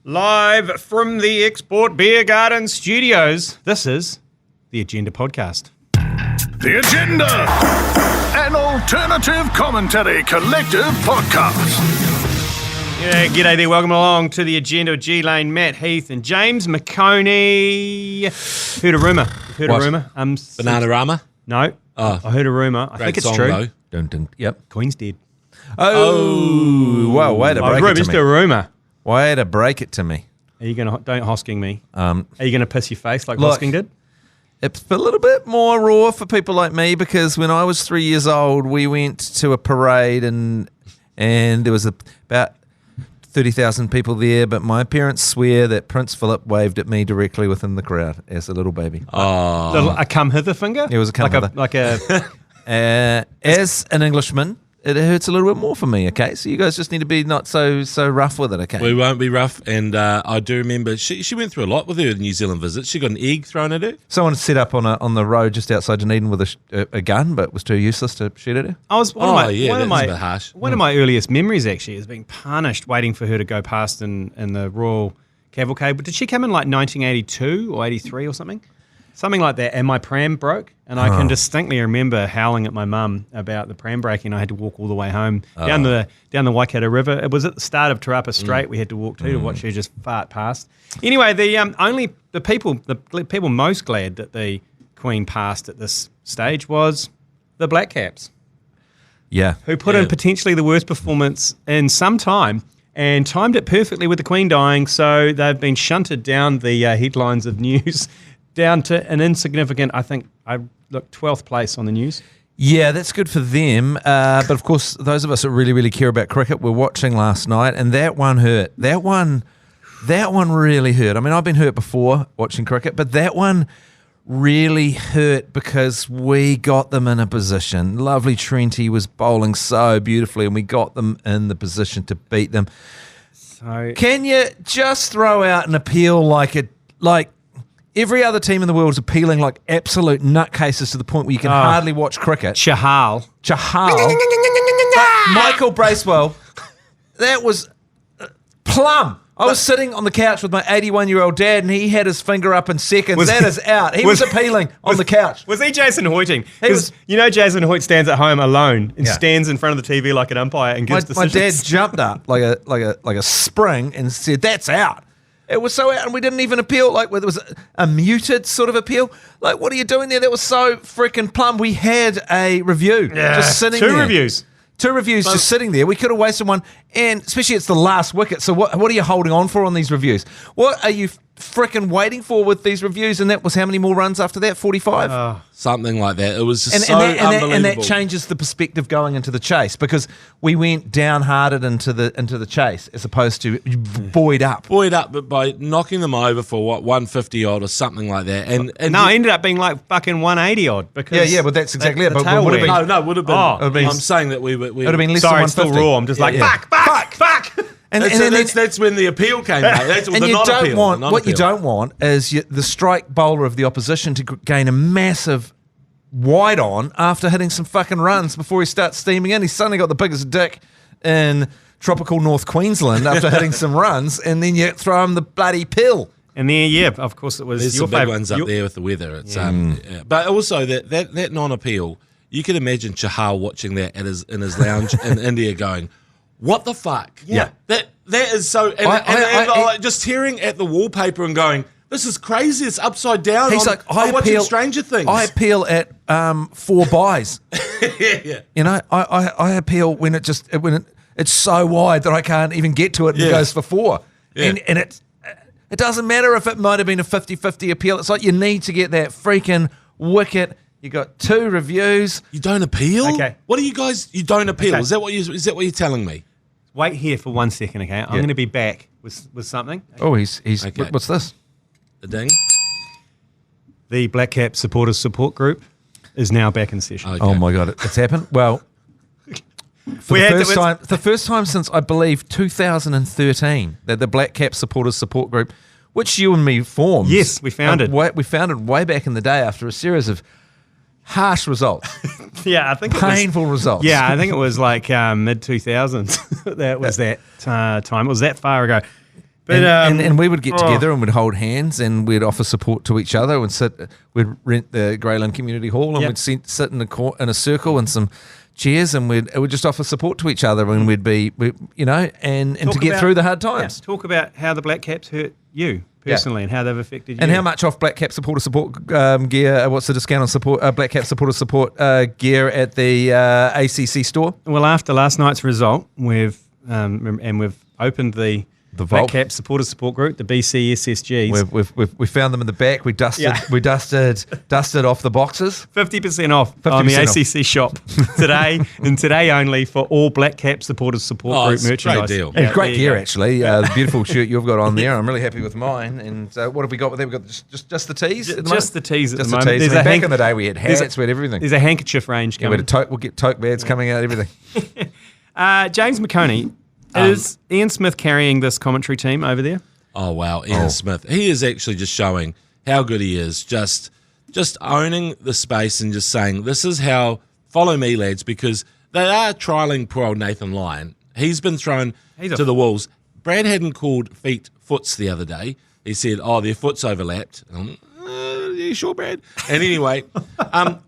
Live from the Export Beer Garden Studios, this is the Agenda Podcast. The Agenda, an alternative commentary collective podcast. Yeah, g'day there, welcome along to the Agenda with G Lane, Matt, Heath and James McOnie. Heard a rumour. Heard What? a rumour. Bananarama? No, Oh. I heard a rumour. I think it's song, true. though. Dun, dun. Yep. Queen's dead. Oh, well, way to break it Just to a me. rumour. Way to break it to me. Are you going to, don't Hosking me. Are you going to piss your face like Look, Hosking did? It's a little bit more raw for people like me because when I was 3 years old, we went to a parade and there was about 30,000 people there, but my parents swear that Prince Philip waved at me directly within the crowd as a little baby. A come hither finger? It was a come hither. Like a As an Englishman, it hurts a little bit more for me, okay? So you guys just need to be not so rough with it, okay? We won't be rough. And I do remember she went through a lot with her New Zealand visit. She got an egg thrown at her. Someone set up on the road just outside Dunedin with a gun, but was too useless to shoot at her. I was one that's of a my bit harsh. One of my earliest memories actually is being punished, waiting for her to go past in the Royal Cavalcade. But did she come in like 1982 or 83 or something? Something like that. And my pram broke, and I can distinctly remember howling at my mum about the pram breaking. I had to walk all the way home down the Waikato River. It was at the start of Te Rapa Strait we had to walk to watch her just fart past. Anyway, the people most glad that the Queen passed at this stage was the Black Caps, Yeah. who put in potentially the worst performance in some time and timed it perfectly with the Queen dying. So they've been shunted down the headlines of news down to an insignificant, I think, 12th place on the news. Yeah, that's good for them. But of course, those of us that really, really care about cricket were watching last night, and that one hurt. That one really hurt. I mean, I've been hurt before watching cricket, but that one really hurt because we got them in a position. Lovely Trenty was bowling so beautifully, and we got them in the position to beat them. So Can you just throw out an appeal like every other team in the world is appealing like absolute nutcases to the point where you can hardly watch cricket? Chahal. Michael Bracewell, that was plum. I was sitting on the couch with my 81-year-old dad, and he had his finger up in seconds. That is out. He was appealing on the couch. Was he Jason Hoyting? Because Jason Hoyt stands at home alone and stands in front of the TV like an umpire and gives My decisions. dad jumped up like a spring and said, "That's out." It was so out, and we didn't even appeal. Like, there was a muted sort of appeal. Like, what are you doing there? That was so freaking plum. We had a review just sitting there. Two reviews just sitting there. We could have wasted one, and especially it's the last wicket. So what are you holding on for on these reviews? What are you freaking waiting for with these reviews? And that was how many more runs after that? 45? Something like that. It was just And unbelievable. that changes the perspective going into the chase because we went downhearted into the chase as opposed to buoyed up. Buoyed up but by knocking them over for 150 odd or something like that. And No, it ended up being like fucking 180 odd. Because Yeah, but that's exactly it. the But tail would have went. been- no, would have been. I'm saying that we It would have been less Sorry, than it's still 150. raw. I'm just like, Yeah. fuck. And that's when the appeal came out. That's And the you non-appeal. don't want the what you non-appeal. don't want is the strike bowler of the opposition to gain a massive wide on after hitting some fucking runs before he starts steaming in. He's suddenly got the biggest dick in tropical North Queensland after hitting some runs, and then you throw him the bloody pill. And then, of course, it was There's your some big favourite ones up there with the weather. It's but also that non-appeal. You could imagine Chahal watching that in his lounge in India, going, "What the fuck?" Yeah. that is so. And like just tearing at the wallpaper and going, "This is crazy. It's upside down." He's like, I'm watching Stranger Things. I appeal at 4 buys. yeah. You know, I appeal when it's so wide that I can't even get to it and it goes for 4. Yeah. And it doesn't matter if it might have been a 50-50 appeal. It's like you need to get that freaking wicket. You got 2 reviews. You don't appeal? Okay. What are you guys? You don't appeal? Okay. Is that what you're telling me? Wait here for 1 second, okay? I'm going to be back with something. Oh, he's Okay. what's this? The ding. The Black Cap Supporters Support Group is now back in session. Okay. Oh my God, it's happened. Well, for the first time since I believe 2013 that the Black Cap Supporters Support Group, which you and me formed. Yes, we founded. We founded way back in the day after a series of harsh results, Yeah, I think painful results. Yeah, I think it was like mid 2000s. That was that time. It was that far ago. But, and we would get together and we'd hold hands and we'd offer support to each other and we'd rent the Grey Lane Community Hall and we'd sit in a circle and some chairs and we'd just offer support to each other and we'd be, and to get through the hard times. Talk about how the Black Caps hurt you personally and how they've affected you. And how much off Black Cap supporter support gear, what's the discount on support Black Cap supporter support gear at the ACC store? Well, after last night's result, we've opened the Black vault. Cap supporter support group, the BCSSGs. We found them in the back. We dusted off the boxes. 50% off 50% on the off. ACC shop today and today only for all Black Cap supporters support group it's a merchandise. great deal. And great gear, go. actually. The beautiful shirt you've got on there. I'm really happy with mine. And what have we got? We've got just the tees. At the Just the tees at Just the the moment. tees. Back in the day, we had hats, we had everything. There's a handkerchief range coming. We'll get tote bags coming out, everything. James McOnie, is Ian Smith carrying this commentary team over there? Oh, wow. Ian Smith. He is actually just showing how good he is. Just owning the space and just saying, this is how, follow me, lads, because they are trialling poor old Nathan Lyon. He's been thrown to the wolves. Brad hadn't called feet foots the other day. He said, their foots overlapped. Yeah, sure, Brad. And anyway,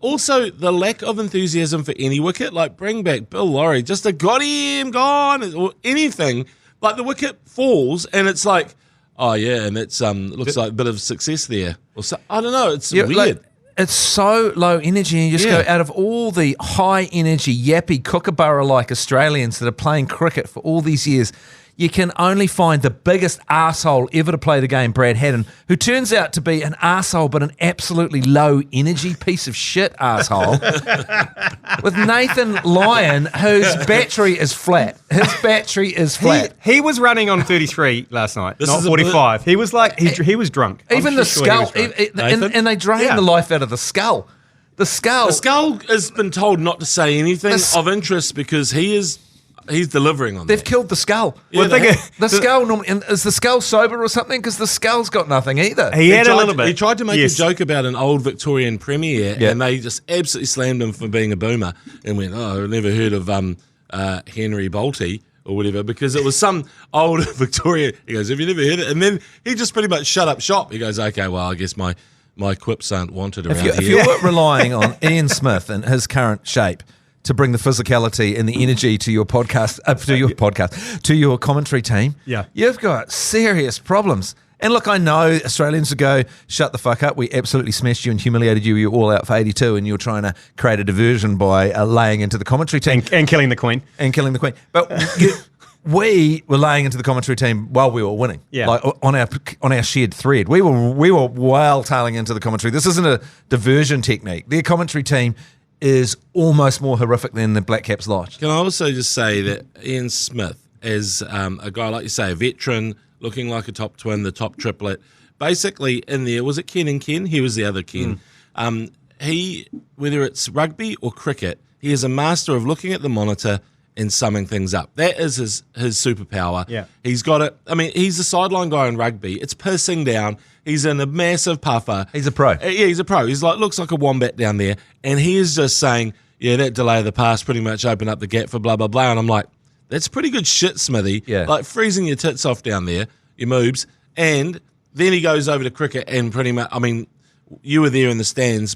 also the lack of enthusiasm for any wicket, like bring back Bill Laurie, just a got him, gone, or anything. Like the wicket falls and it's like, and it's looks like a bit of success there. Or so, I don't know, it's weird. Like, it's so low energy, and you just go out of all the high energy, yappy, kookaburra-like Australians that are playing cricket for all these years. You can only find the biggest arsehole ever to play the game, Brad Haddon, who turns out to be an arsehole, but an absolutely low-energy piece of shit arsehole, with Nathan Lyon, whose battery is flat. His battery is flat. He was running on 33 last night, This not is a 45. He was like, he was drunk. Even the skull, and they drain the life out of the skull. The skull has been told not to say anything of interest because he's delivering on They've that. killed the skull. Yeah, The skull normally, and is the skull sober or something? Because the skull's got nothing either. He had a little bit. He tried to make a joke about an old Victorian premier, and they just absolutely slammed him for being a boomer and went, I've never heard of Henry Bolte or whatever, because it was some old Victorian. He goes, have you never heard it? And then he just pretty much shut up shop. He goes, okay, well, I guess my quips aren't wanted around If here. you're relying on Ian Smith and his current shape to bring the physicality and the energy to your podcast, to your commentary team, you've got serious problems. And look, I know Australians would go, shut the fuck up, we absolutely smashed you and humiliated you, you're all out for 82, and you're trying to create a diversion by laying into the commentary team. And killing the Queen. But we were laying into the commentary team while we were winning, like on our shared thread. We were well tailing into the commentary. This isn't a diversion technique. Their commentary team is almost more horrific than the Black Caps lot. Can I also just say that Ian Smith is a guy, like you say, a veteran, looking like a top twin, the top triplet. Basically, in there, was it Ken and Ken? He was the other Ken. He, whether it's rugby or cricket, he is a master of looking at the monitor and summing things up. That is his superpower. Yeah. He's got it. I mean, he's a sideline guy in rugby. It's pissing down. He's in a massive puffer. He's a pro. Yeah, he's a pro. He's like, looks like a wombat down there. And he is just saying, that delay of the pass pretty much opened up the gap for blah, blah, blah. And I'm like, that's pretty good shit, Smithy. Yeah. Like freezing your tits off down there, your moves. And then he goes over to cricket and pretty much, I mean, you were there in the stands,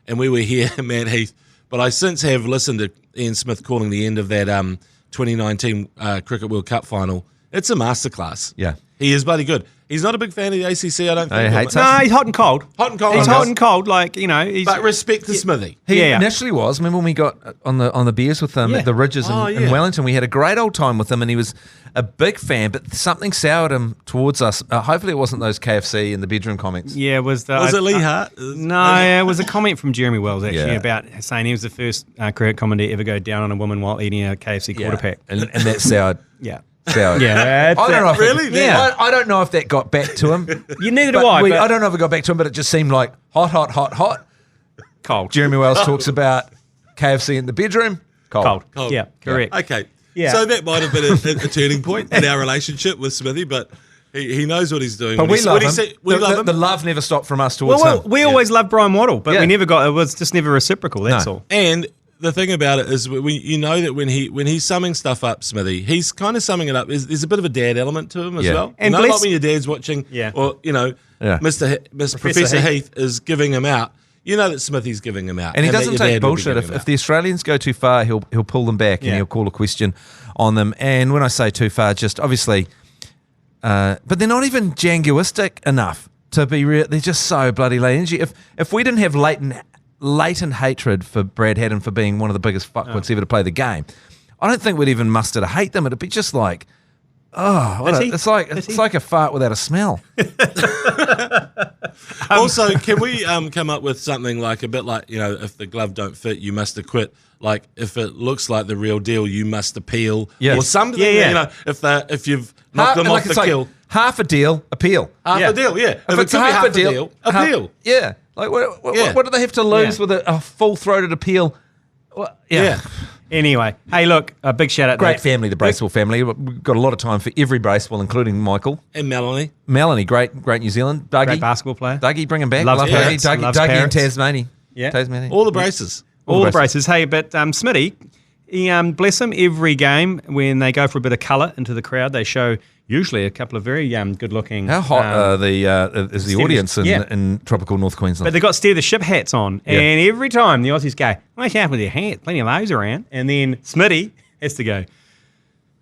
and we were here, man, Heath. But I since have listened to Ian Smith calling the end of that 2019 Cricket World Cup final. It's a masterclass. Yeah. He is bloody good. He's not a big fan of the ACC, I don't think. He hates No, us. he's hot and cold. Hot and cold. He's hot and cold, like, he's... But respect to Smithy. He Yeah. initially was. Remember when we got on the beers with him at the Ridges in Wellington? We had a great old time with him, and he was a big fan. But something soured him towards us. Hopefully, it wasn't those KFC in the bedroom comics. Yeah, was it Lee Hart? No, it was a comment from Jeremy Wells, actually, about saying he was the first cricket commentator to ever go down on a woman while eating a KFC quarter pack. And that soured. Yeah. Soured. Yeah, I don't know. If Really? I don't know if that got back to him. Neither do I. I don't know if it got back to him, but it just seemed like hot. Cold. Jeremy Wells talks about KFC in the bedroom. Cold. Yeah, correct. Okay. Yeah. So that might have been a turning point in our relationship with Smithy, but he knows what he's doing. But we love him. We love him. The love never stopped from us towards Well, him. we always loved Brian Waddle, but Yeah. we never got, it was just never reciprocal, that's all. And the thing about it is, you know that when he's summing stuff up, Smithy, he's kind of summing it up. There's a bit of a dad element to him as well. And like when your dad's watching, or Mr. Professor Heath is giving him out. You know that Smithy's giving him out, and he doesn't take bullshit. If the Australians go too far, he'll pull them back and he'll call a question on them. And when I say too far, just obviously, but they're not even jangoistic enough to be real. They're just so bloody lazy. If we didn't have latent hatred for Brad Haddin for being one of the biggest fuckwits ever to play the game, I don't think we'd even muster to hate them. It'd be just like, it's like a fart without a smell. Also, can we come up with something like a bit like, if the glove don't fit, you must acquit. Like if it looks like the real deal, you must appeal. Yeah. Or something. If you've knocked them off the kill, half a deal, appeal. Half a deal. Yeah. If it's half a deal, appeal. Yeah. Like what do they have to lose with a full-throated appeal? Well, yeah. Anyway, hey, look, a big shout out. Great family, the Bracewell family. We've got a lot of time for every Bracewell, including Michael. And Melanie. Great New Zealand. Dougie. Great basketball player. Dougie, bring him back. Loves Love parrots. Dougie. Loves Dougie and parrots. Tasmania. Yeah. Tasmania. All the braces. All the braces. Hey, but Smitty, he, bless him, every game when they go for a bit of colour into the crowd, they show usually a couple of very good-looking... How hot is the audience in tropical North Queensland? But they've got steer the ship hats on, and every time the Aussies go, watch out with your hat, plenty of those around, and then Smitty has to go,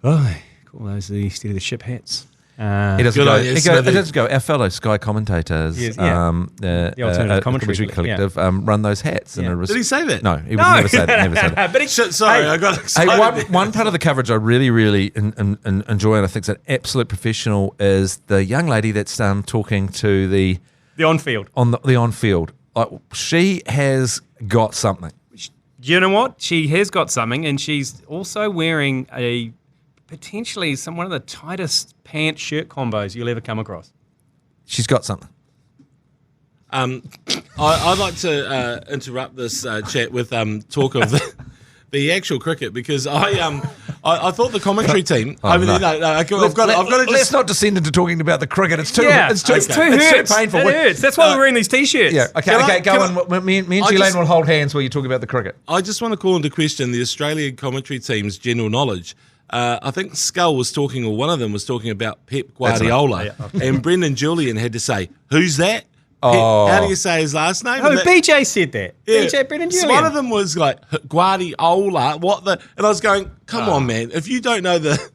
call those the steer the ship hats. He doesn't go. He doesn't go. Our fellow Sky commentators, the alternative commentary collective, run those hats. Did he say that? No, he would never say that. Never say that. But I got excited. One part of the coverage I really, really enjoy, and I think is an absolute professional, is the young lady that's talking to the on-field. The on-field. She has got something. Do you know what? She has got something, and she's also wearing potentially one of the tightest pant shirt combos you'll ever come across. She's got something. I'd like to interrupt this chat with talk of the actual cricket, because I thought the commentary team. I've got to. Let's not descend into talking about the cricket. It's too. Yeah, it's too painful. It hurts. That's why we're wearing these t-shirts. Yeah. Okay. Go on. Me and G Lane will hold hands while you talk about the cricket. I just want to call into question the Australian commentary team's general knowledge. I think Skull was talking, or one of them was talking about Pep Guardiola, and Brendan Julian had to say, "Who's that?" How do you say his last name? Oh, BJ said that. Yeah. BJ Brendan Julian. So one of them was like, Guardiola, what the... And I was going, come on, man. If you don't know the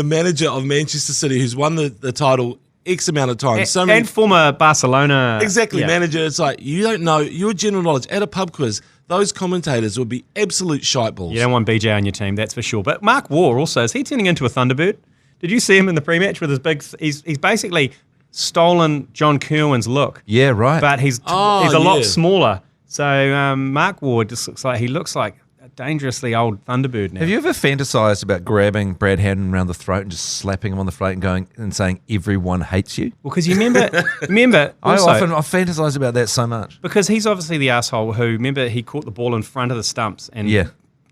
manager of Manchester City who's won the title X amount of times... And former Barcelona... Exactly, manager. It's like, you don't know, your general knowledge at a pub quiz, those commentators would be absolute shiteballs. You don't want BJ on your team, that's for sure. But Mark Waugh also, is he turning into a Thunderbird? Did you see him in the pre-match with his big... He's basically... stolen John Kerwin's look. Yeah, right. But he's a lot smaller. So Mark Ward just looks like a dangerously old Thunderbird now. Have you ever fantasized about grabbing Brad Haddin around the throat and just slapping him on the throat and saying everyone hates you? Well, because you remember also, I fantasize about that so much. Because he's obviously the asshole who, remember, he caught the ball in front of the stumps and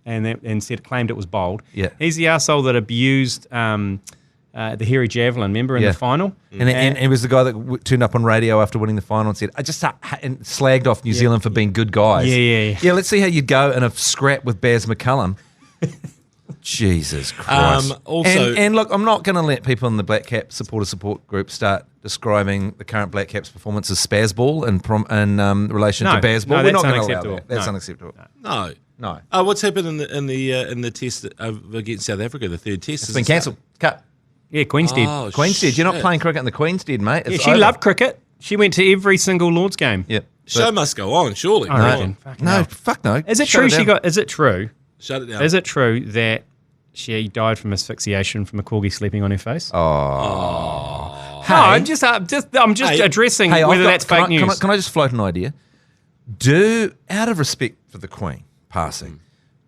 claimed it was bowled. Yeah. He's the asshole that abused the hairy javelin, remember, in the final? And he was the guy that turned up on radio after winning the final and said, and slagged off New Zealand for being good guys. Yeah, let's see how you'd go in a scrap with Baz McCullum. Jesus Christ. And look, I'm not going to let people in the Black Cap support group start describing the current Black Caps performance as spazball in relation to Bazball. We're not going to allow that. That's unacceptable. No. What's happened in the test against South Africa, the third test? It's been cancelled. Cut. Yeah, Queenstead. Oh, Queenstead. You're not playing cricket in the Queenstead, mate. She loved cricket. She went to every single Lord's game. Yep. Show must go on, surely. Fuck no. Is it true Is it true? Shut it down. Is it true that she died from asphyxiation from a corgi sleeping on her face? Oh. Hey, no, I'm just addressing whether that's fake news. Can I just float an idea? Out of respect for the Queen passing,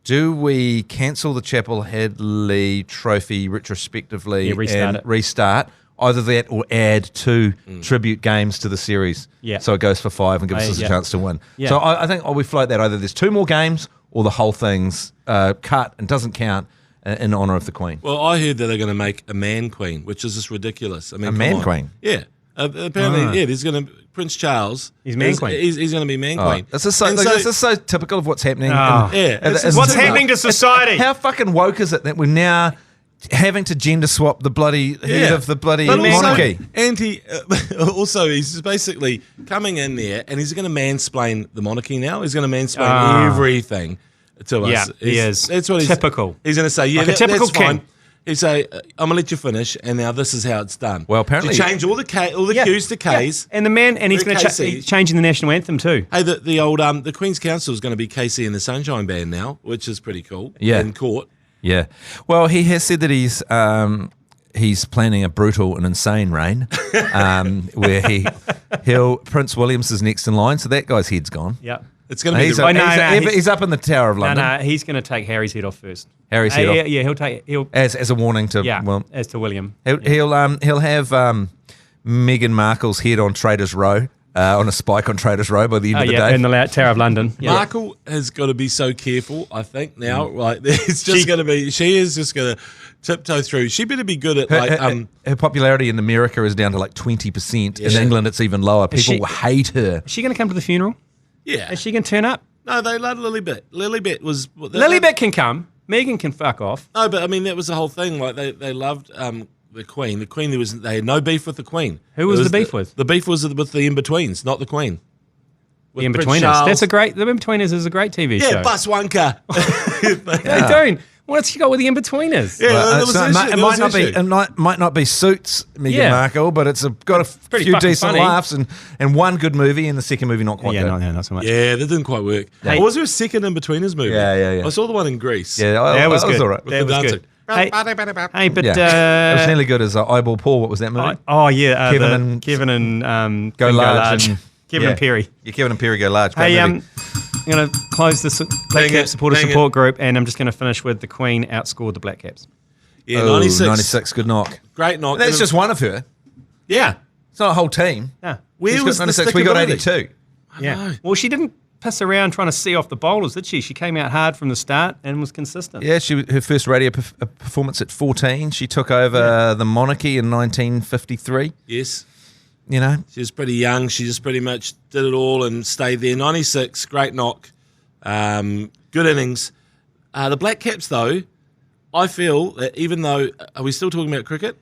do we cancel the Chapel Hadley Trophy retrospectively and restart? Either that or add 2 tribute games to the series. Yeah. So it goes for 5 and gives us a chance to win. Yeah. So I think we float that. Either there's 2 more games or the whole thing's cut and doesn't count in honour of the Queen. Well, I heard that they're going to make a man queen, which is just ridiculous. I mean, a man queen? Yeah. Apparently, there's going to Prince Charles. He's man queen. He's going to be man queen. This is so typical of what's happening. What's happening to society? How fucking woke is it that we're now having to gender swap the bloody head of the bloody monarchy? And he's basically coming in there and he's going to mansplain the monarchy now. He's going to mansplain everything to us. Yeah, he is. That's what typical. He's going to say, a typical that's king. fine. He'd say, I'm going to let you finish, and now this is how it's done. Well, apparently... To change all the Q's to K's. Yeah. And he's going to he's changing the national anthem too. Hey, the Queen's Council is going to be KC and the Sunshine Band now, which is pretty cool. Yeah. In court. Yeah. Well, he has said that he's planning a brutal and insane reign where Prince William's is next in line, so that guy's head's gone. Yeah. It's going to be he's up in the Tower of London. No, he's going to take Harry's head off first. Harry's head off. Yeah, he'll as a warning to as to William. He'll have Meghan Markle's head on Traders Row. On a spike on Traders Row by the end of the day. In the Tower of London. Yeah. Markle has got to be so careful, I think, now. Like, it's just going to be, she is just going to tiptoe through. She better be good at, her popularity in America is down to like 20%. In England, it's even lower. People hate her. Is she going to come to the funeral? Yeah. Is she going to turn up? No, they loved Lilibet. Lilibet was... Lilibet can come. Megan can fuck off. No, but I mean, that was the whole thing. Like, they loved... the Queen. The Queen, they had no beef with the Queen. Who was the beef with? The beef was with the In-Betweens, not the Queen. The In-Betweeners. The In-Betweeners is a great TV show. Yeah, bus one car. They don't. What's she got with the In-Betweeners? Yeah, it might not be Suits, Meghan Markle, but it's got a few decent laughs and one good movie, and the second movie not quite good. Not so much. Yeah, that didn't quite work. Hey. Was there a second In-Betweeners movie? Yeah. I saw the one in Greece. Yeah, that was good. All right. That was good. Hey, but it was nearly good as Eyeball Paul. What was that movie? Kevin and Go Large. Kevin and Perry. Yeah, Kevin and Perry Go Large. Hey, I'm going to close this Black Caps supporter support group, and I'm just going to finish with the Queen outscored the Black Caps. Yeah, 96. Good knock. Great knock. And that's just one of her. Yeah. It's not a whole team. Yeah. Where was 96? We got 82. Yeah. Well, she didn't piss around trying to see off the bowlers, did she? She came out hard from the start and was consistent. Yeah, her first radio performance at 14. She took over the monarchy in 1953. Yes. You know? She was pretty young. She just pretty much did it all and stayed there. 96, great knock. Good innings. The Black Caps, though, I feel that even though... Are we still talking about cricket?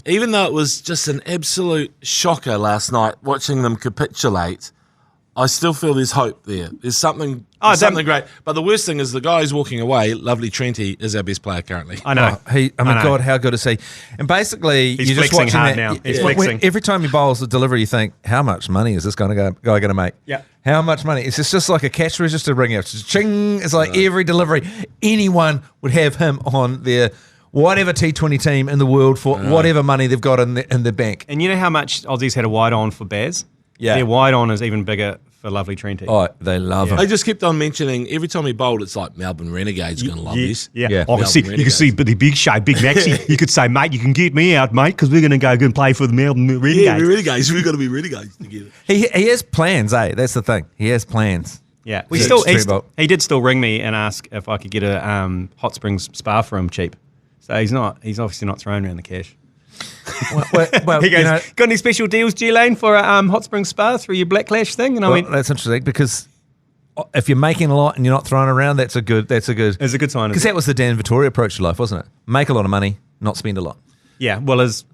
Even though it was just an absolute shocker last night watching them capitulate... I still feel there's hope there. There's something great. But the worst thing is the guy who's walking away, lovely Trenty, is our best player currently. I know. God, how good is he? And basically, he's you're just watching hard that. Now. He's flexing. Every time he bowls the delivery, you think, how much money is this guy going to make? Yeah. How much money? It's just like a cash register ringing out. Ching! It's like every delivery. Anyone would have him on their whatever T20 team in the world for whatever money they've got in the bank. And you know how much Aussies had a wide on for Baz? Yeah. Their wide on is even bigger for lovely Trenty. Oh, they love him. They just kept on mentioning every time he bowled, it's like Melbourne Renegades going to love this. Yeah. Yeah. You can see the big show, Big Maxi. You could say, mate, you can get me out, mate, because we're going to go and play for the Melbourne Renegades. Yeah, we're Renegades. We've got to be Renegades together. He has plans, eh? That's the thing. He has plans. Yeah. He did still ring me and ask if I could get a hot springs spa for him cheap. So he's obviously not throwing around the cash. Well, he goes, got any special deals, G Lane, for a hot spring spa through your Black Clash thing? And I went, that's interesting because if you're making a lot and you're not throwing around, that's a good it's a good sign. Because that was the Dan Vittoria approach to life, wasn't it? Make a lot of money, not spend a lot. Yeah, well, his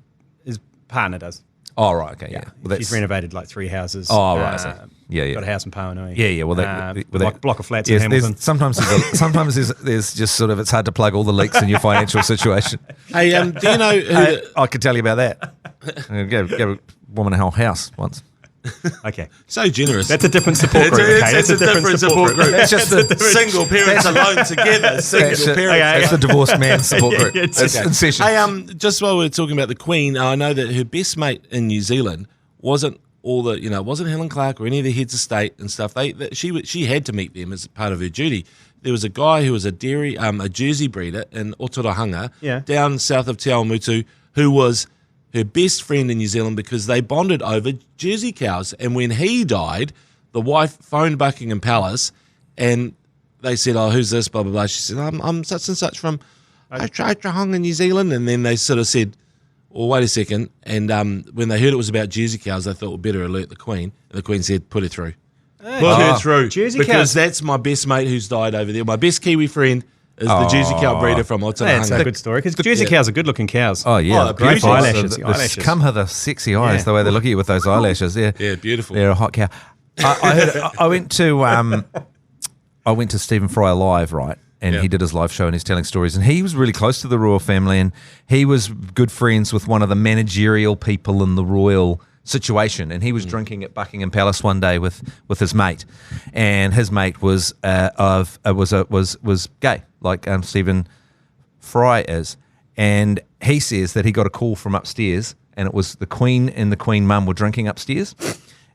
partner does. Oh, right, okay, yeah. Well, she's renovated like 3 houses. Oh, right. Yeah. Got a house in Pauanui. Yeah. Well, block of flats in Hamilton. Sometimes there's just sort of, it's hard to plug all the leaks in your financial situation. Hey, do you know who... I could tell you about that. I gave a woman a whole house once. Okay. So generous. That's a different support group. That's a different support group. That's just the single parents alone together. That's the divorced man support group. It's in session. Hey, just while we're talking about the Queen, I know that her best mate in New Zealand wasn't wasn't Helen Clark or any of the heads of state and stuff. She had to meet them as part of her duty. There was a guy who was a Jersey breeder in Otorohanga, down south of Te Awamutu, who was her best friend in New Zealand because they bonded over Jersey cows. And when he died, the wife phoned Buckingham Palace and they said, "Oh, who's this?" Blah blah blah. She said, "I'm such and such from Otorohanga, New Zealand." And then they sort of said, well, wait a second. And when they heard it was about Jersey cows, they thought we'd better alert the Queen. And the Queen said, put her through. Put her through. Jersey because cows. that's my best mate who's died over there. My best Kiwi friend is the Jersey cow breeder from That's Otahuanga. a good story because Jersey cows are good-looking cows. Oh, yeah. Oh, Great beautiful. eyelashes. The eyelashes. come hither sexy eyes, Yeah. the way they look at you with those eyelashes. Yeah, Yeah, beautiful. They're a hot cow. I went to Stephen Fry Live, right? And Yeah. he did his live show and he's telling stories. And he was really close to the royal family and he was good friends with one of the managerial people in the royal situation. And he was drinking at Buckingham Palace one day with his mate. And his mate was gay, like Stephen Fry is. And he says that he got a call from upstairs and it was the Queen and the Queen mum were drinking upstairs.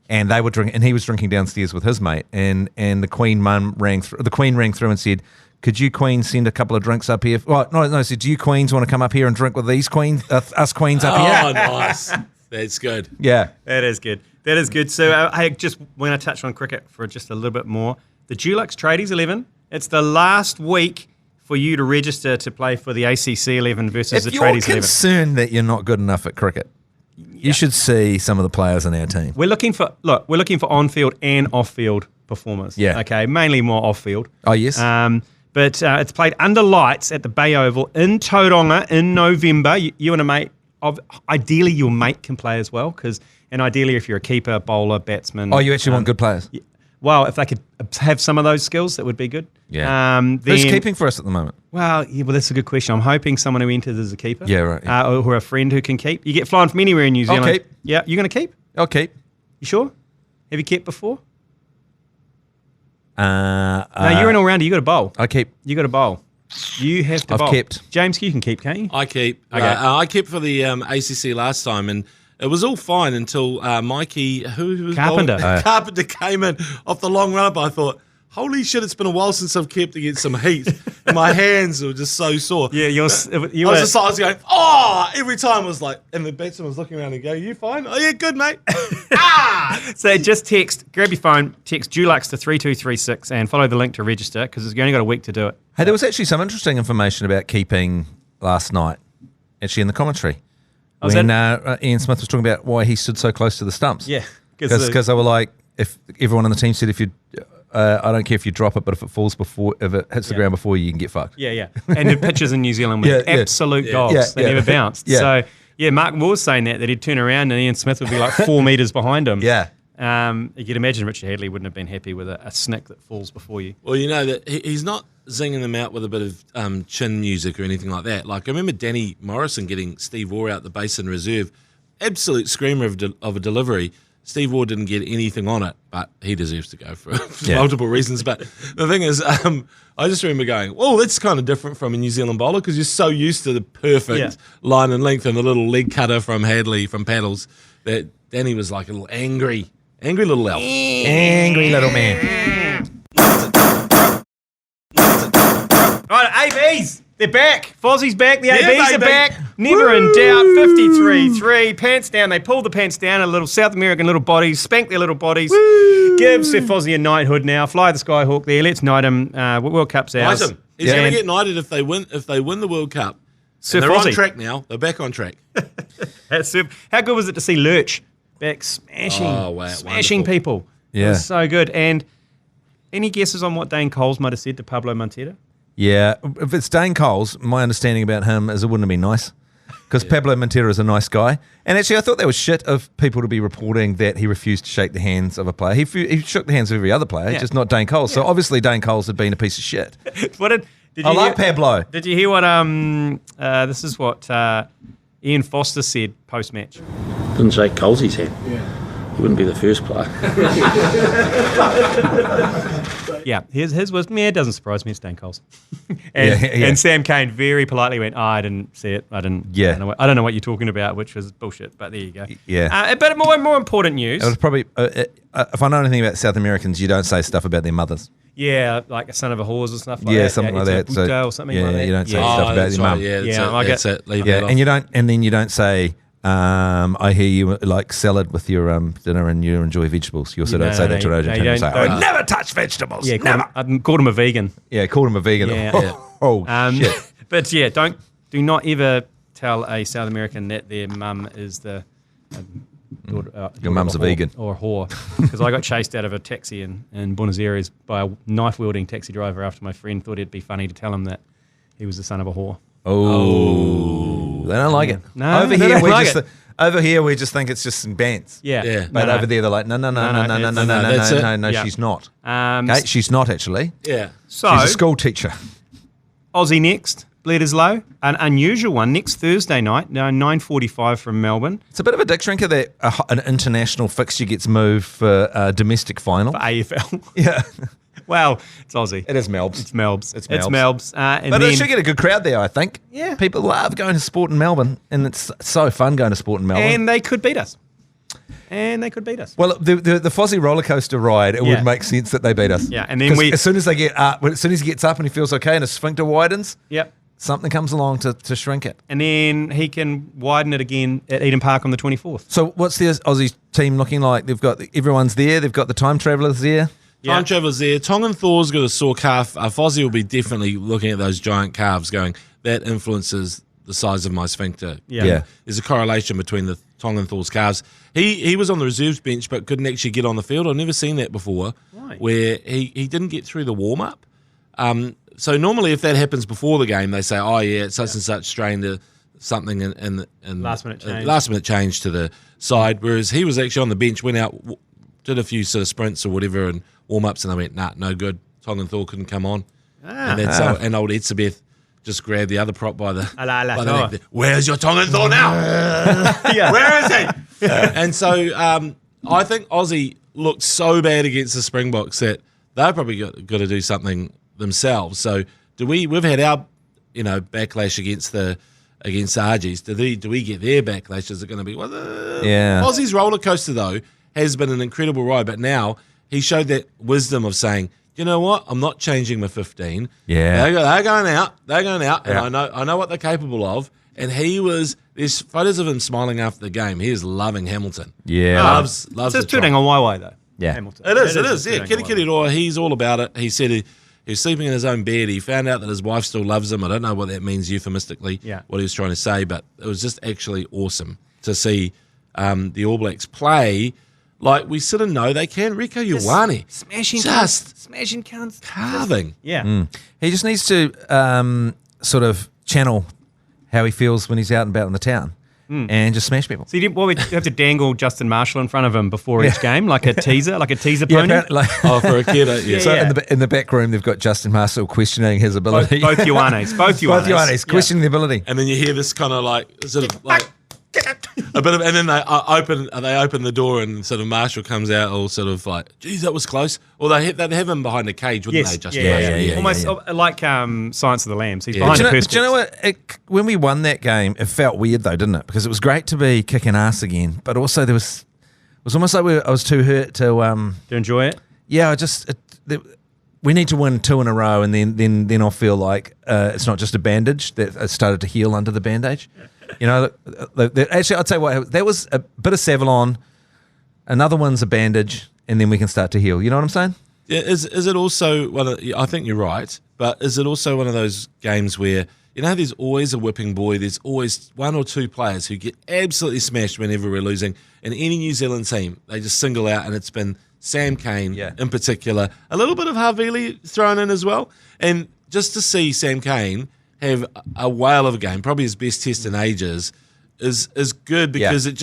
And they were drinking, and he was drinking downstairs with his mate. And the Queen mum rang through. The Queen rang through and said, "Could you Queens send a couple of drinks up here?" Well, no. Said, "Do you Queens want to come up here and drink with these Queens, us Queens up here?" Oh, nice. That's good. Yeah. That is good. That is good. So I just want to touch on cricket for just a little bit more. The Dulux Tradies 11, it's the last week for you to register to play for the ACC 11 versus the If you're Tradies 11. concerned that you're not good enough at cricket, you should see some of the players in our team. We're looking for on-field and off-field performers. Yeah. Okay, mainly more off-field. Oh, yes. But it's played under lights at the Bay Oval in Tauranga in November. You and a mate, ideally your mate can play as well, and ideally if you're a keeper, bowler, batsman. Oh, you actually want good players? Well, if they could have some of those skills, that would be good. Yeah. Then, Who's keeping for us at the moment? Well, that's a good question. I'm hoping someone who enters as a keeper. Yeah, right, yeah. Or a friend who can keep. You get flying from anywhere in New Zealand. keep. Yeah, you're going to keep? I'll keep. You sure? Have you kept before? No, No, you're an all-rounder. You got to bowl. I keep. You got to bowl. You have to I've bowl. kept. James, you can keep, can't you? I keep. Okay. I kept for the ACC last time, and it was all fine until Mikey, who was Carpenter. Carpenter came in off the long run up. I thought, holy shit, it's been a while since I've kept to get some heat. And my hands were just so sore. Yeah, I was going, every time I was like, and the batsman was looking around and going, you fine? Oh, yeah, good, mate. So just grab your phone, text Dulux to 3236 and follow the link to register because you only got a week to do it. Hey, there was actually some interesting information about keeping last night, actually in the commentary. Was When Ian Smith was talking about why he stood so close to the stumps. Yeah. Because they were like, if everyone on the team said, if you, I don't care if you drop it, but if it falls if it hits the ground before you can get fucked. Yeah. And the pitches in New Zealand were absolute goals. They never bounced. Yeah. So, Mark Moore was saying that he'd turn around and Ian Smith would be like 4 metres behind him. Yeah. You could imagine Richard Hadley wouldn't have been happy with a snick that falls before you. Well, you know that he's not zinging them out with a bit of chin music or anything like that. Like I remember Danny Morrison getting Steve Waugh out the Basin Reserve, absolute screamer of a delivery. Steve Waugh didn't get anything on it, but he deserves to go for multiple reasons. But the thing is, I just remember going, well, that's kind of different from a New Zealand bowler because you're so used to the perfect line and length and the little leg cutter from Hadley from paddles that Danny was like a little angry little elf. Angry little man. Right, ABs, they're back. Fozzie's back. The ABs are baby. back. Never in doubt. 53-3. Pants down. They pulled the pants down. A little South American little bodies. Spanked their little bodies. Give Sir Fozzie a knighthood now. Fly the Skyhawk there. Let's knight him. World Cup's ours. Knight him. He's going to get knighted if they win the World Cup. Sir They're Fozzie. on track now. They're back on track. How good was it to see Lurch back smashing wonderful. people? Yeah. It was so good. And any guesses on what Dane Coles might have said to Pablo Matera? Yeah. If it's Dane Coles, my understanding about him is it wouldn't have been nice. Because Pablo Matera is a nice guy. And actually, I thought that was shit of people to be reporting that he refused to shake the hands of a player. He shook the hands of every other player, just not Dane Coles. So obviously Dane Coles had been a piece of shit. What did I you like hear, Pablo. Did you hear what this is what Ian Foster said post-match? Didn't shake Colsey's hand. He wouldn't be the first player. Yeah, his was, it doesn't surprise me, it's Dane Coles. And Sam Cane very politely went, I didn't see it. I don't know what you're talking about, which was bullshit, but there you go. Yeah. But more important news. It was probably, if I know anything about South Americans, you don't say stuff about their mothers. Yeah, like a son of a whores or stuff like that. Yeah, something like that. So, So, or something like that. you don't say stuff about your mum. That's it. Leave it off. And you don't say, I hear you like salad with your dinner and you enjoy vegetables. You also don't say that to Roger. You say, I never touch vegetables. Yeah, never. I called him a vegan. Yeah, called him a vegan. Yeah. Oh, shit. But yeah, do not ever tell a South American that their mum is the Your mum's a vegan. or a whore, because I got chased out of a taxi in Buenos Aires by a knife-wielding taxi driver after my friend thought it'd be funny to tell him that he was the son of a whore. Oh, they don't like it. No, over they here don't we like just it. over here we just think it's just some bands. Yeah. But over there they're like, no, Yeah. she's not. Um, Okay, she's not actually. Yeah. So She's a school teacher. Aussie next. Bleeders Low, an unusual one next Thursday night, 9:45 from Melbourne It's a bit of a dick drinker that an international fixture gets moved for a domestic final. for AFL. Yeah, Well, it's Aussie. it is Melbs. It's Melbs. It's It's Melbs. Melbs. And But then, it should get a good crowd there, I think. Yeah. People love going to sport in Melbourne, and it's so fun going to sport in Melbourne. and they could beat us. Well, the Fozzie roller coaster ride, it Yeah. would make sense that they beat us. Yeah, and then 'Cause we- as soon as they get up, as soon as he gets up and he feels okay and his sphincter widens, Yep. something comes along to shrink it. And then he can widen it again at Eden Park on the 24th. So what's the Aussie team looking like? They've got everyone's there. They've got the time travelers there. Time Travelers there. Tongan Thor's got a sore calf. Fozzie will be definitely looking at those giant calves going, that influences the size of my sphincter. Yeah. There's a correlation between the Tongan Thor's calves. He was on the reserves bench but couldn't actually get on the field. I've never seen that before, Right. where he didn't get through the warm-up. So normally if that happens before the game, they say, oh, yeah, it's such and such strain to something in Last-minute change. Last-minute change to the side, whereas he was actually on the bench, went out, did a few sort of sprints or whatever and warm-ups, and they went, nah, no good. Tongan Thor couldn't come on. And that's and old Etzebeth just grabbed the other prop by the, Ala, ala, by the Noah. neck. Where's your Tongan Thor now? Yeah. Where is he? And so I think Aussie looked so bad against the Springboks that they've probably got to do something themselves. So we've had our backlash against the Argies. Do we get their backlash? Is it going to be Yeah. Aussie's roller coaster though has been an incredible ride, but now he showed that wisdom of saying, you know what, I'm not changing my 15. Yeah. They're going out, and Yeah. I know what they're capable of. And there's photos of him smiling after the game. He is loving Hamilton. Yeah. Loves It's the just try. tūringa waiwai, though. Yeah. Hamilton. It is. just Yeah, tūringa Kitty waiwai. Kitty Roy, he's all about it. He said he was sleeping in his own bed. He found out that his wife still loves him. I don't know what that means euphemistically, Yeah. what he was trying to say, but it was just actually awesome to see the All Blacks play like we sort of know they can. Rieko Ioane, Smashing just cunts. Smashing cunts. carving. Yeah. He just needs to sort of channel how he feels when he's out and about in the town and just smash people. So we have to dangle Justin Marshall in front of him before each game, like a teaser Yeah, pony. apparently, like, Oh, for a kid, yeah. so Yeah. in the back room, they've got Justin Marshall questioning his ability. Both Ioanes. Both Ioanes questioning the ability. And then you hear this kind of like sort of like a bit of, and then they open the door and sort of Marshall comes out all sort of like, geez, that was close. Or they'd have him behind a cage, wouldn't Yes. they? Justin Yeah. Marshall? Almost like Science of the Lambs. He's behind Do the you know what? When we won that game, it felt weird though, didn't it? Because it was great to be kicking ass again, but also it was almost like I was too hurt to. To enjoy it. Yeah, we need to win 2 in a row, and then I'll feel like it's not just a bandage that it started to heal under the bandage. Actually, I'd say there was a bit of Savlon, another one's a bandage, and then we can start to heal. You know what I'm saying? Yeah, is it also one of, I think you're right, but is it also one of those games where, there's always a whipping boy, there's always 1 or 2 players who get absolutely smashed whenever we're losing, and any New Zealand team, they just single out, and it's been Sam Cane in particular, a little bit of Havili thrown in as well, and just to see Sam Cane have a whale of a game, probably his best test in ages, is good because it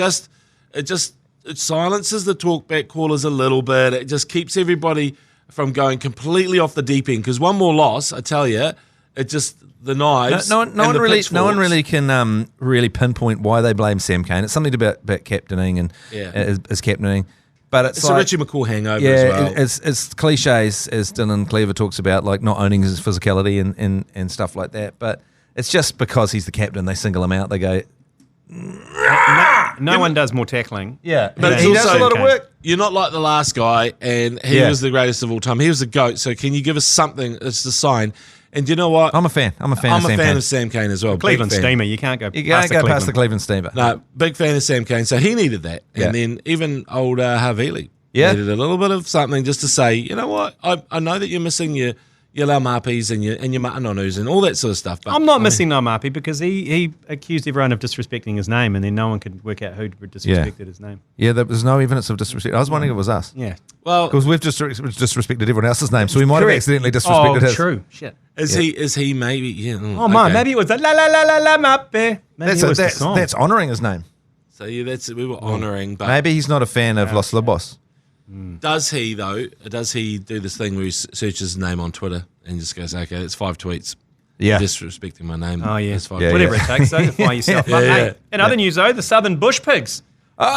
silences the talkback callers a little bit. It just keeps everybody from going completely off the deep end. Because one more loss, I tell you, it just the knives. No one really can really pinpoint why they blame Sam Cane. It's something about captaining and as captaining. But it's a like, Richie McCaw hangover as well. It's cliches, as Dylan Cleaver talks about, like not owning his physicality and stuff like that. But it's just because he's the captain, they single him out. They go, No one does more tackling. yeah, But he it's does also a lot of work. You're not like the last guy, and he was the greatest of all time. He was the GOAT, so can you give us something? It's the sign. And do you know what? I'm a fan. I'm a fan of Sam Cane as well. Cleveland Big fan. Steamer. You can't go You can't go past the Cleveland Steamer. No, big fan of Sam Cane. So he needed that. Yeah. And then even old Havili Yeah. needed a little bit of something just to say, you know what? I know that you're missing your Laumapis and your Matanonus and all that sort of stuff. But I'm not missing Laumapi because he accused everyone of disrespecting his name, and then no one could work out who disrespected his name. Yeah, there was no evidence of disrespect. I was wondering if it was us. Yeah. Well, Because we've just disrespected everyone else's name, so we might have Correct. accidentally disrespected his. True. Shit. is he maybe? Yeah. Oh, man, maybe it was the la la la la la mappe. Maybe it was the song. That's honouring his name. So yeah, we were honouring. But Maybe he's not a fan of Los Lobos. does he though? Does he do this thing where he searches his name on Twitter and just goes, okay, it's 5 tweets. Yeah. Disrespecting my name. Oh, yeah. That's 5 Yeah, tweets. Whatever it takes, though, to fire yourself up. Yeah, Hey, yeah. in other news, though, the Southern Bush Pigs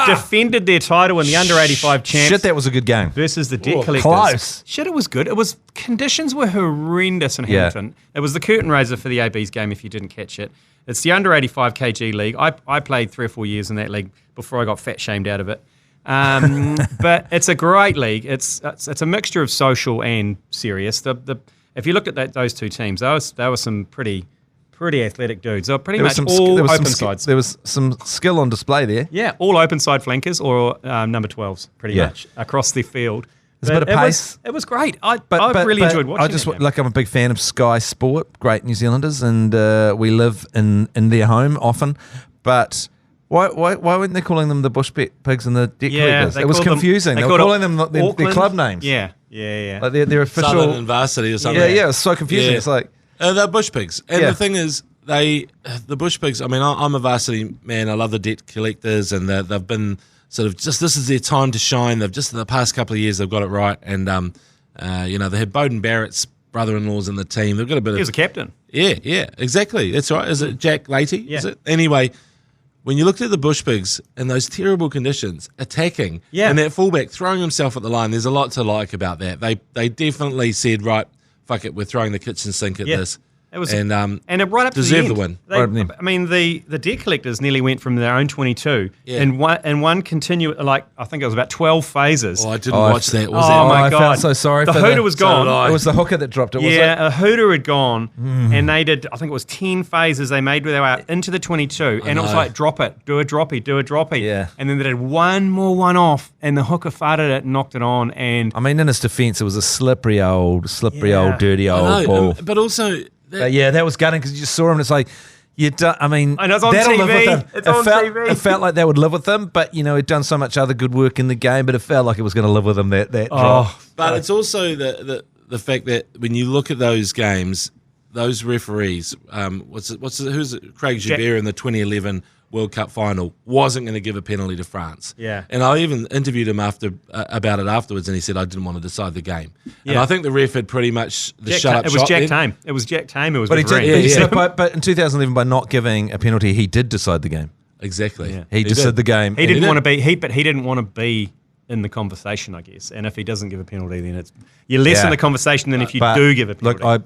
defended their title in the under-85 champs Shit, that was a good game. versus the Debt Collectors. Close. Shit, it was good. Conditions were horrendous in Hamilton. It was the curtain raiser for the AB's game if you didn't catch it. It's the under-85 KG league. I played 3 or 4 years in that league before I got fat-shamed out of it. But it's a great league. It's a mixture of social and serious. If you looked at those two teams, they were some pretty athletic dudes. They were pretty much all open sides. There was some skill on display there. Yeah, all open side flankers or number 12s, pretty Yeah. much across the field. There's a bit of pace. It was great. I But really enjoyed watching it. I'm a big fan of Sky Sport, great New Zealanders, and we live in their home often. But why weren't they calling them the Bush Pigs and the Debt Collectors? they It was called them- confusing. They were called calling it them their Auckland. club names. Yeah. Like their official. Southern and Varsity or something. Yeah, it's so confusing. Yeah. It's like They're Bush Pigs. And Yeah. the thing is, the Bush Pigs, I mean, I'm a Varsity man. I love the Debt Collectors, and they've been sort of just, this is their time to shine. They've just, in the past couple of years, they've got it right. And, they had Bowden Barrett's brother-in-laws in the team. They've got a bit He of... was a captain. Yeah, exactly. That's right. Is it Jack Leahy? Yeah. Is it? Anyway, when you looked at the Bush Pigs in those terrible conditions, attacking, Yeah. and that fullback throwing himself at the line, there's a lot to like about that. They definitely said, right, fuck it, we're throwing the kitchen sink at Yeah. this. It was, and it right up to deserved the the end. win. They, Right up to the end. I mean, the Debt Collectors nearly went from their own 22 Yeah. and one continuous, like I think it was about 12 phases. Oh, I didn't watch that. Was Oh, that? my I God. felt so sorry The for hooter was gone. did I. It was the hooker that dropped it, was Yeah, it? a hooter had gone, and they did. I think it was 10 phases they made where they were out into the 22, and it was know. like drop it, do a droppy, Yeah. and then they did one more one off, and the hooker farted it, and knocked it on, and I mean, in his defence, it was a slippery old, Yeah. dirty I old know, ball. but also... But yeah, that was gutting because you just saw him and it's like, you don't, I mean, I know, it's on that'll live TV. with him. It's on felt, TV. It felt like that would live with him, but he'd done so much other good work in the game, but it felt like it was going to live with him, that drop. But it's also the fact that when you look at those games, those referees, who's it? Craig Joubert in the 2011 World Cup final wasn't going to give a penalty to France. Yeah. And I even interviewed him about it afterwards, and he said I didn't want to decide the game. And Yeah. I think the ref had pretty much the Jack shut Ta- up it was shot Jack then. Tame. It was Jack Tame who was But he refereeing. did, he Yeah. said, but in 2011, by not giving a penalty, he did decide the game. Exactly. Yeah. He just did. said the game. He didn't did. want to be but he didn't want to be in the conversation, I guess. And if he doesn't give a penalty, then you're less in Yeah. the conversation than if you But, do give a penalty. Look,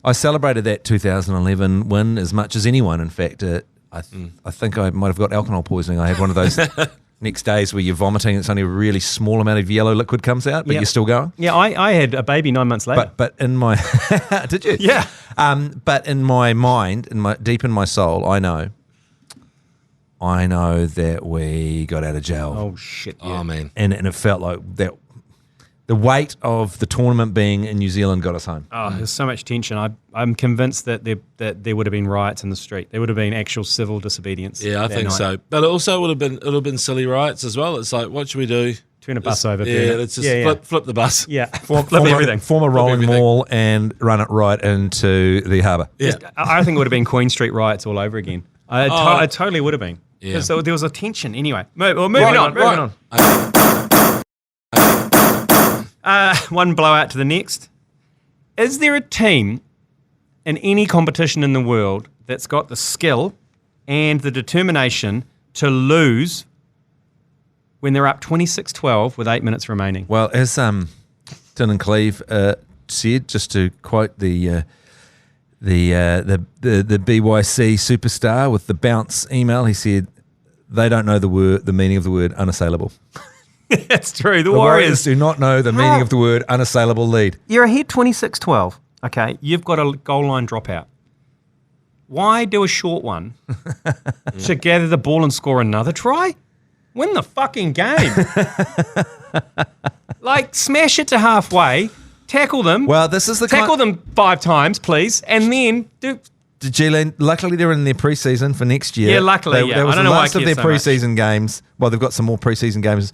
I celebrated that 2011 win as much as anyone. In fact, I think I might have got alcohol poisoning. I had one of those next days where you're vomiting. It's only a really small amount of yellow liquid comes out, but Yeah. you're still going. Yeah, I had a baby 9 months later. But in my did you? Yeah. But in my mind, deep in my soul, I know that we got out of jail. oh shit! Yeah. Oh, man. And it felt like that. The weight of the tournament being in New Zealand got us home. Oh, there's so much tension. I'm convinced that there would have been riots in the street. There would have been actual civil disobedience. Yeah, I that think night. so. But it also would have been silly riots as well. It's like, what should we do? Turn a bus over. Yeah, burn it. let's just flip the bus. Yeah, flip everything. Form a rolling everything. mall and run it right into the harbour. Yeah. I think it would have been Queen Street riots all over again. I totally would have been. Yeah. So there was a tension. Anyway, moving on. One blowout to the next. Is there a team in any competition in the world that's got the skill and the determination to lose when they're up 26-12 with 8 minutes remaining? Well, as Tin and Cleve said, just to quote the BYC superstar with the bounce email, he said they don't know the meaning of the word unassailable. That's true. The The Warriors Warriors. do not know the meaning of the word unassailable lead. You're ahead 26-12. Okay, you've got a goal line dropout. Why do a short one to gather the ball and score another try? Win the fucking game. Like, smash it to halfway, tackle them. Well, this is the tackle them 5 times, please, and then do. The G Lane, luckily they're in their preseason for next year. Yeah, luckily, That was I don't the know why last I of care their so much. preseason games. Well, they've got some more preseason games,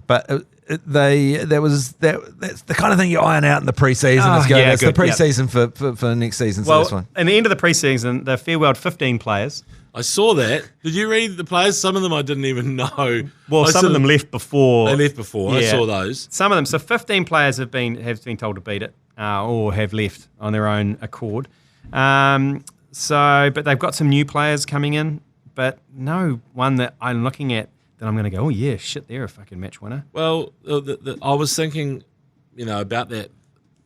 but that's the kind of thing you iron out in the preseason. Oh, That's good, the preseason for next season. So Well, this one. in the end of the preseason, they farewelled 15 players. I saw that. Did you read the players? Some of them I didn't even know. Well, I some saw- of them left before. They left before. I Yeah. saw those. Some of them. So 15 players have been told to beat it or have left on their own accord. But they've got some new players coming in, but no one that I'm looking at that I'm going to go, oh yeah, shit, they're a fucking match winner. Well, I was thinking, about that,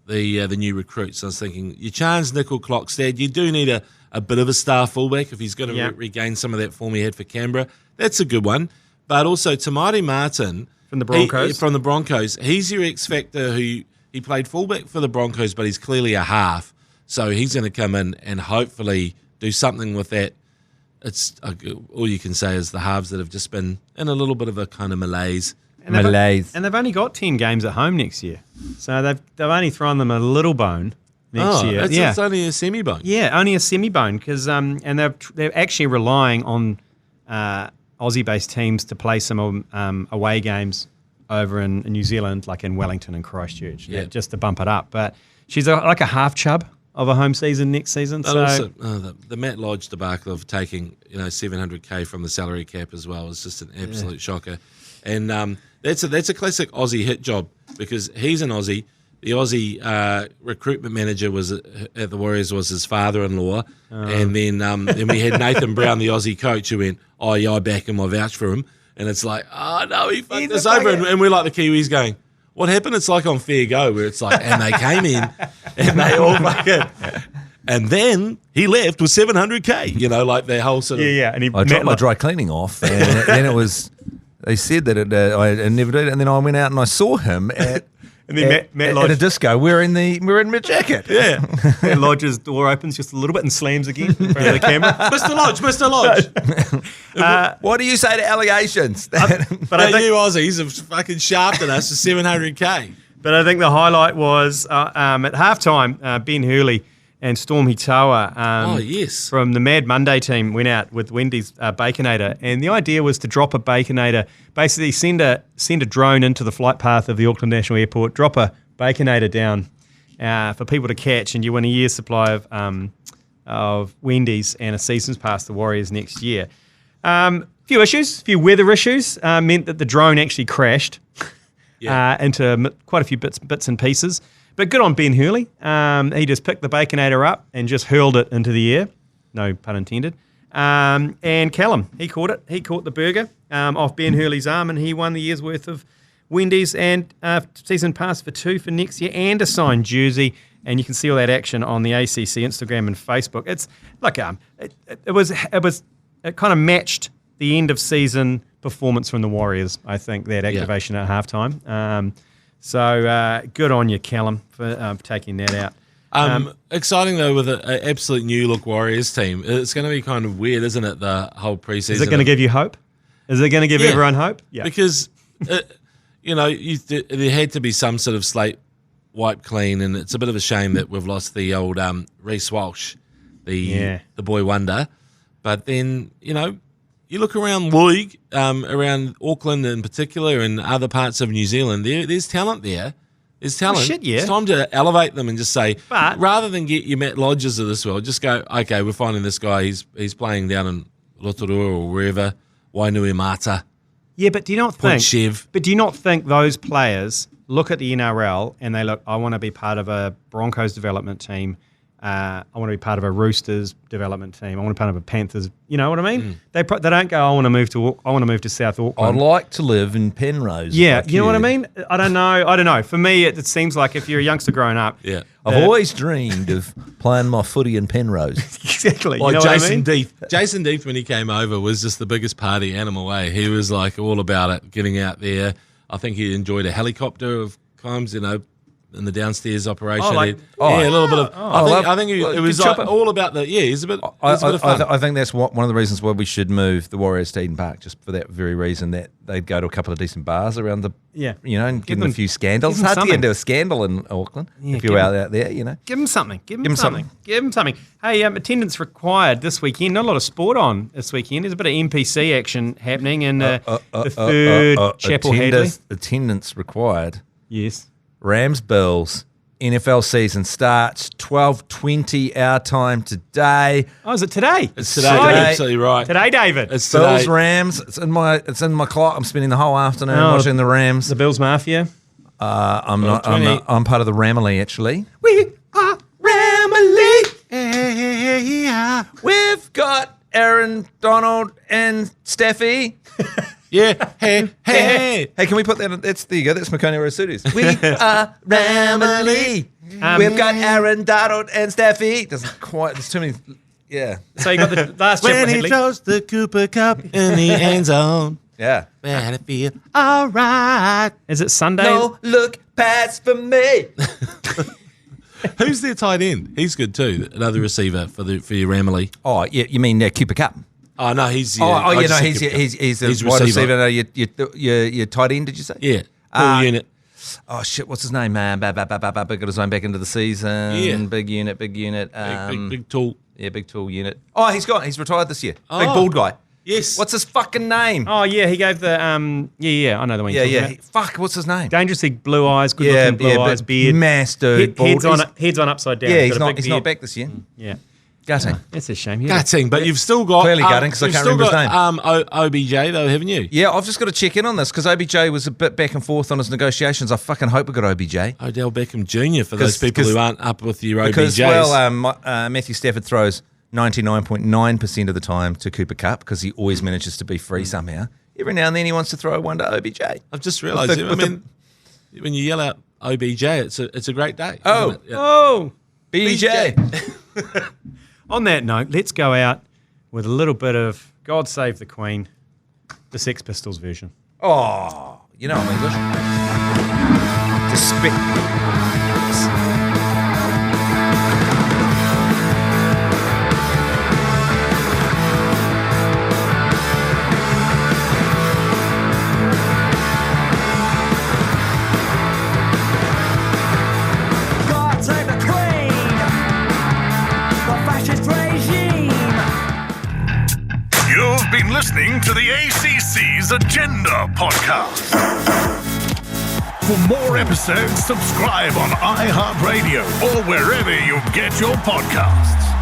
the new recruits. I was thinking, you chance Nickel Clockstead. You do need a bit of a star fullback if he's going to regain some of that form he had for Canberra. That's a good one. But also, Tamati Martin. From the Broncos. From the Broncos. He's your X factor who he played fullback for the Broncos, but he's clearly a half. So he's going to come in and hopefully do something with that. It's all you can say is the halves that have just been in a little bit of a kind of malaise. And they've only got 10 games at home next year. So they've only thrown them a little bone next year. It's only a semi-bone. Yeah, only a semi-bone because and they're actually relying on Aussie-based teams to play some away games over in New Zealand, like in Wellington and Christchurch, just to bump it up. But she's like a half chub of a home season next season. But also, the Matt Lodge debacle of taking $700K from the salary cap as well is just an absolute shocker. And that's a classic Aussie hit job because he's an Aussie. The Aussie recruitment manager was at the Warriors was his father-in-law, and then we had Nathan Brown, the Aussie coach, who went, "Oh yeah, I back him, I vouch for him," and it's like, "Oh no, he fucked us over," and we're like the Kiwis going, "What happened?" It's like on Fair Go where it's like, and they came in and they all fucking, and then he left with $700K, like their whole sort of and I dropped my dry cleaning off, and then it was. They said that I never did, and then I went out and I saw him at Matt Lodge, at a disco wearing my jacket. Yeah, Matt Lodge's door opens just a little bit and slams again in front of the camera. Mr. Lodge. What do you say to allegations? But I think you Aussies have fucking shafted us for $700K. But I think the highlight was at halftime, Ben Hurley and Storm Hitawa from the Mad Monday team went out with Wendy's Baconator. And the idea was to drop a Baconator, basically send a drone into the flight path of the Auckland National Airport, drop a Baconator down for people to catch, and you win a year's supply of Wendy's and a season's pass to the Warriors next year. Few weather issues meant that the drone actually crashed into quite a few bits and pieces. But good on Ben Hurley. He just picked the Baconator up and just hurled it into the air. No pun intended. And Callum, he caught it. He caught the burger off Ben Hurley's arm, and he won the year's worth of Wendy's and season pass for 2 for next year and a signed jersey. And you can see all that action on the ACC Instagram and Facebook. It's like it kind of matched the end of season performance from the Warriors. I think that activation at halftime. So good on you, Callum, for taking that out. Exciting though with an absolute new look Warriors team. It's going to be kind of weird, isn't it? The whole preseason. Is it going to give you hope? Is it going to give everyone hope? Yeah. Because there had to be some sort of slate wiped clean, and it's a bit of a shame that we've lost the old Reece Walsh, the boy wonder. But then you look around the league, around Auckland in particular, and other parts of New Zealand. There's talent there. There's talent. Oh, shit, yeah. It's time to elevate them and just say, rather than get your Matt Lodges of this world, just go, okay, we're finding this guy. He's playing down in Rotorua or wherever, Wainuiomata. Yeah, but do you not think? Chev. But do you not think those players look at the NRL and they look, I want to be part of a Broncos development team. I want to be part of a Roosters development team. I want to be part of a Panthers. You know what I mean? They don't go, I want to move to South Auckland. I'd like to live in Penrose. Yeah, like you know what I mean? I don't know. For me, it seems like if you're a youngster growing up. Yeah. I've always dreamed of playing my footy in Penrose. Exactly. Like you know Jason what I mean? Deeth. Jason Deeth, when he came over, was just the biggest party animal, eh? He was like all about it, getting out there. I think he enjoyed a helicopter of times, in the downstairs operation. Oh, like- a little bit of. I think it was good like chopper. all about the. Yeah, he's a bit. It's a bit of fun. I think that's one of the reasons why we should move the Warriors to Eden Park, just for that very reason that they'd go to a couple of decent bars around the, Yeah. and give them them- a few scandals. give It's them hard to get something. into a scandal in Auckland Yeah, if you're out there, Give them something. Give them him something. something. Give them something. Hey, attendance required this weekend. Not a lot of sport on this weekend. There's a bit of NPC action happening in the third Chapel Hadley. Attendance required. Yes. Rams Bills. NFL season starts 12:20 our time today. Oh, is it today? It's today. Exciting. You're absolutely right. Today, David. It's Bills today. Rams. It's in my clock. I'm spending the whole afternoon Oh, watching the Rams. the Bills Mafia. I'm not. 12:20. I'm part of the Ramily actually. We are Ramily. We've got Aaron, Donald, and Steffi. Yeah. Hey. Hey, can we put that in? There you go. That's McOnie Road Studios. We are Ramily. We've got Aaron, Donald, and Steffi. Doesn't quite. There's too many. Yeah. So you got the last Chapel When he Hadley. throws the Cooper Cup in the end zone, Yeah. man, I feel all right. Is it Sunday? No look past for me. Who's their tight end? He's good too. Another receiver for your Ramily. Oh, yeah. You mean Cooper Cup? Oh no, he's He's the He's wide receiver. receiver. No, your tight end. Did you say? Yeah, full unit. Oh shit! What's his name, man? Got his own back into the season. Yeah. Big unit. Big tool. Yeah, big tool unit. Oh, he's gone. He's retired this year. Big Oh. bald guy. Yes. What's his fucking name? Oh yeah, he gave the yeah. I know the one. You're talking about. Fuck, what's his name? Dangerously blue eyes, good looking blue eyes, but beard, mass dude. heads bald. on upside down. Yeah, Got he's a not. big He's not beard. back this year. Yeah, Gutting. that's a shame. Yeah. Gutting, but you've still got Clearly gutting, 'cause I you've can't still remember his got, OBJ though, haven't you? Yeah, I've just got to check in on this because OBJ was a bit back and forth on his negotiations. I fucking hope we got OBJ. Odell Beckham Jr. for those 'Cause- people 'cause- who aren't up with your Because, OBJs. Matthew Stafford throws 99.9% of the time to Cooper Cup because he always manages to be free somehow. Every now and then he wants to throw one to OBJ. I've just realised. With the- I mean, when you yell out OBJ, it's a great day. Oh. isn't it? Yeah. Oh, BJ. on that note, let's go out with a little bit of God Save the Queen, the Sex Pistols version. Oh, you know I'm English. God save the Queen, the fascist regime. You've been listening to the ACC's Agenda podcast. For more episodes, subscribe on iHeartRadio or wherever you get your podcasts.